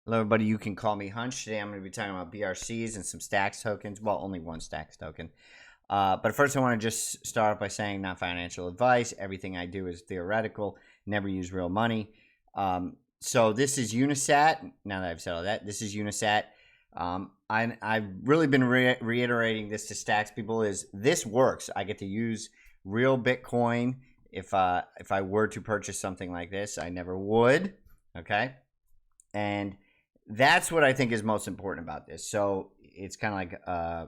Hello, everybody. You can call me Hunch. Today, I'm going to be talking about BRCs and some stacks tokens. Well, only one stacks token. But first, I want to just start off by saying not financial advice. Everything I do is theoretical. Never use real money. So this is Unisat. Now that I've said all that, this is Unisat. I've really been reiterating this to stacks people is this works. I get to use real Bitcoin if I were to purchase something like this. I never would. Okay, and that's what I think is most important about this. So it's kind of like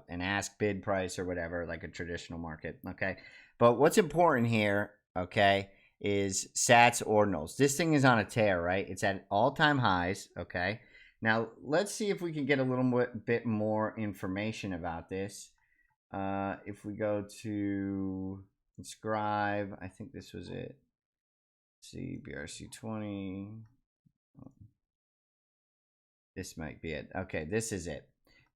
an ask bid price or whatever, like a traditional market. Okay. But what's important here, okay, is SATS ordinals. This thing is on a tear, right? It's at all-time highs. Okay. Now let's see if we can get a little bit more information about this. If we go to inscribe, I think this was it. Let's see, BRC-20. This might be it. Okay, this is it.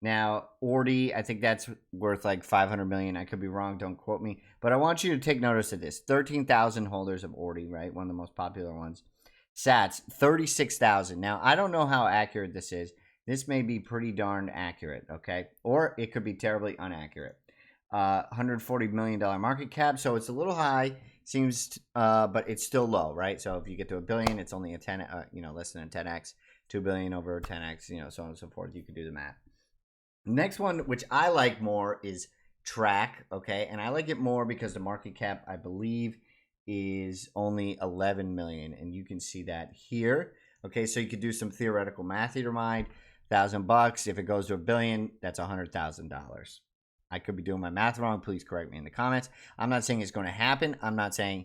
Now, Ordi, I think that's worth like 500 million. I could be wrong. Don't quote me. But I want you to take notice of this. 13,000 holders of Ordi, right? One of the most popular ones. Sats, 36,000. Now, I don't know how accurate this is. This may be pretty darn accurate, okay? Or it could be terribly inaccurate. $140 million market cap, so it's a little high. Seems, but it's still low, right? So if you get to $1 billion, it's only a 10, less than a 10x. 2 billion over 10x, so on and so forth. You can do the math. Next one, which I like more, is TRAC, okay? And I like it more because the market cap, I believe, is only 11 million. And you can see that here. Okay, so you could do some theoretical math in your mind. $1,000. If it goes to $1 billion, that's $100,000. I could be doing my math wrong. Please correct me in the comments. I'm not saying it's going to happen. I'm not saying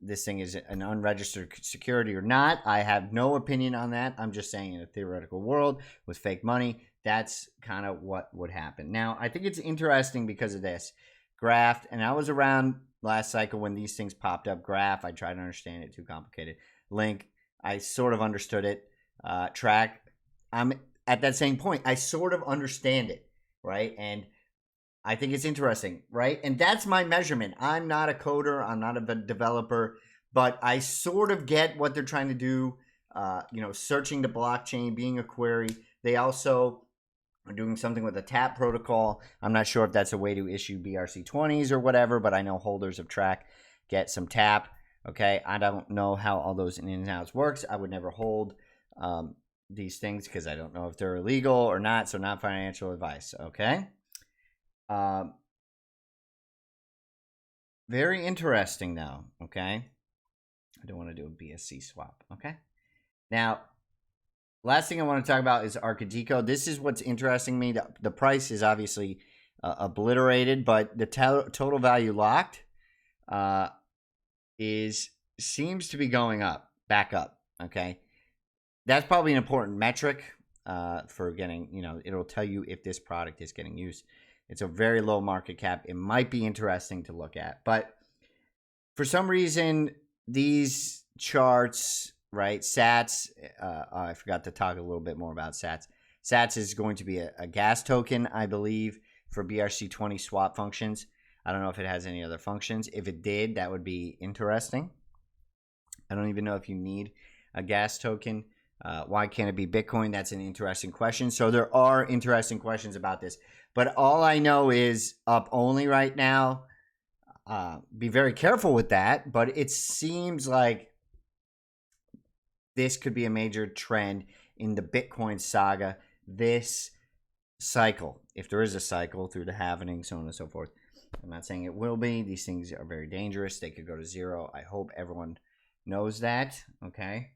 this thing is an unregistered security or not. I have no opinion on that. I'm just saying in a theoretical world with fake money, that's kind of what would happen. Now, I think it's interesting because of this. Graph, and I was around last cycle when these things popped up. Graph, I tried to understand it, too complicated. Link, I sort of understood it. Track, I'm at that same point. I sort of understand it, right? And I think it's interesting, right? And that's my measurement. I'm not a coder. I'm not a developer, but I sort of get what they're trying to do. Searching the blockchain, being a query. They also are doing something with a TAP protocol. I'm not sure if that's a way to issue BRC-20s or whatever, but I know holders of TRAC get some TAP. Okay, I don't know how all those ins and outs works. I would never hold these things because I don't know if they're illegal or not. So not financial advice. Okay. Very interesting though, okay? I don't want to do a BSC swap, okay? Now, last thing I want to talk about is Arcadico. This is what's interesting me. The price is obviously obliterated, but the total value locked seems to be going up, back up, okay? That's probably an important metric for getting, it'll tell you if this product is getting used. It's a very low market cap. It might be interesting to look at. But for some reason, these charts, right, SATS, I forgot to talk a little bit more about SATS. SATS is going to be a gas token, I believe, for BRC-20 swap functions. I don't know if it has any other functions. If it did, that would be interesting. I don't even know if you need a gas token. Why can't it be Bitcoin? That's an interesting question. So there are interesting questions about this. But all I know is up only right now. Be very careful with that. But it seems like this could be a major trend in the Bitcoin saga this cycle. If there is a cycle through the halvening, so on and so forth. I'm not saying it will be. These things are very dangerous. They could go to zero. I hope everyone knows that. Okay.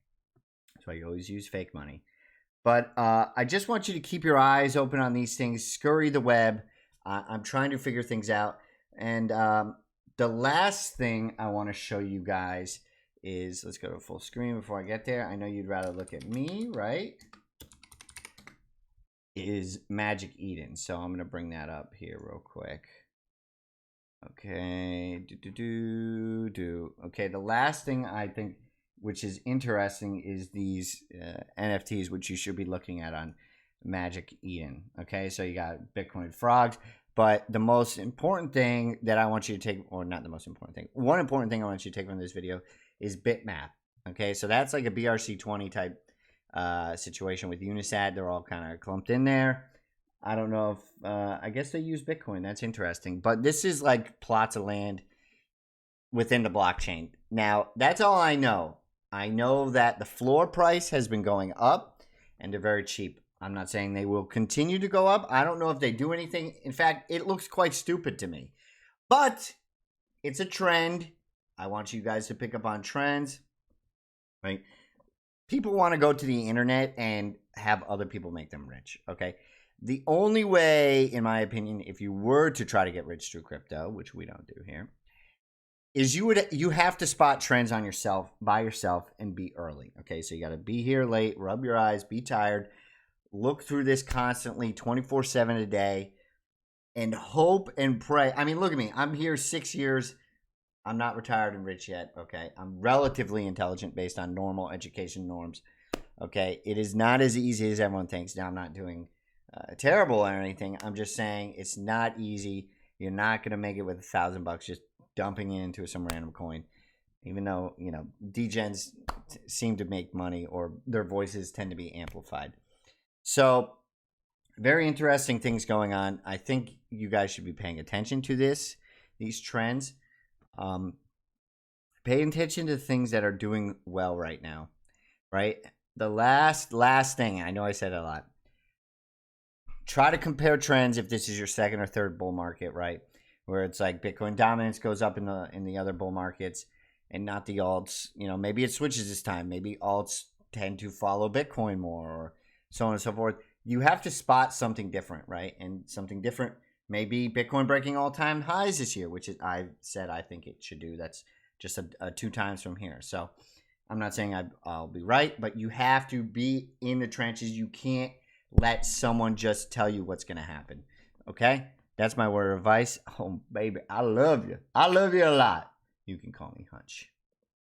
That's why you always use fake money. But I just want you to keep your eyes open on these things. Scurry the web. I'm trying to figure things out. And the last thing I want to show you guys is, let's go to full screen before I get there. I know you'd rather look at me, right? Is Magic Eden. So I'm going to bring that up here real quick. Okay. Okay, the last thing I think which is interesting is these NFTs, which you should be looking at on Magic Eden. Okay, so you got Bitcoin frogs. But the most important thing that I want you to take, or not the most important thing, one important thing I want you to take from this video is Bitmap. Okay, so that's like a BRC-20 type situation with Unisat. They're all kind of clumped in there. I don't know if I guess they use Bitcoin. That's interesting. But this is like plots of land within the blockchain. Now, that's all I know. I know that the floor price has been going up and they're very cheap. I'm not saying they will continue to go up. I don't know if they do anything. In fact, it looks quite stupid to me. But it's a trend. I want you guys to pick up on trends. Right? People want to go to the internet and have other people make them rich. Okay? The only way, in my opinion, if you were to try to get rich through crypto, which we don't do here, is you have to spot trends on yourself, by yourself, and be early. Okay, so you got to be here late, rub your eyes, be tired, look through this constantly, 24/7 a day, and hope and pray. I mean, look at me. I'm here 6 years. I'm not retired and rich yet. Okay, I'm relatively intelligent based on normal education norms. Okay, it is not as easy as everyone thinks. Now, I'm not doing terrible or anything. I'm just saying it's not easy. You're not going to make it with $1,000 just dumping it into some random coin. Even though, you know, degens seem to make money or their voices tend to be amplified. So, very interesting things going on. I think you guys should be paying attention to these trends. Pay attention to things that are doing well right now, right? The last thing, I know I said it a lot. Try to compare trends if this is your second or third bull market, right? Where it's like Bitcoin dominance goes up in the other bull markets and not the alts. You know, maybe it switches this time. Maybe alts tend to follow Bitcoin more or so on and so forth. You have to spot something different, right? And something different may be Bitcoin breaking all-time highs this year, which is, I said I think it should do. That's just a 2 times from here. So I'm not saying I'll be right, but you have to be in the trenches. You can't let someone just tell you what's going to happen. Okay? That's my word of advice. Oh, baby, I love you. I love you a lot. You can call me Hunch.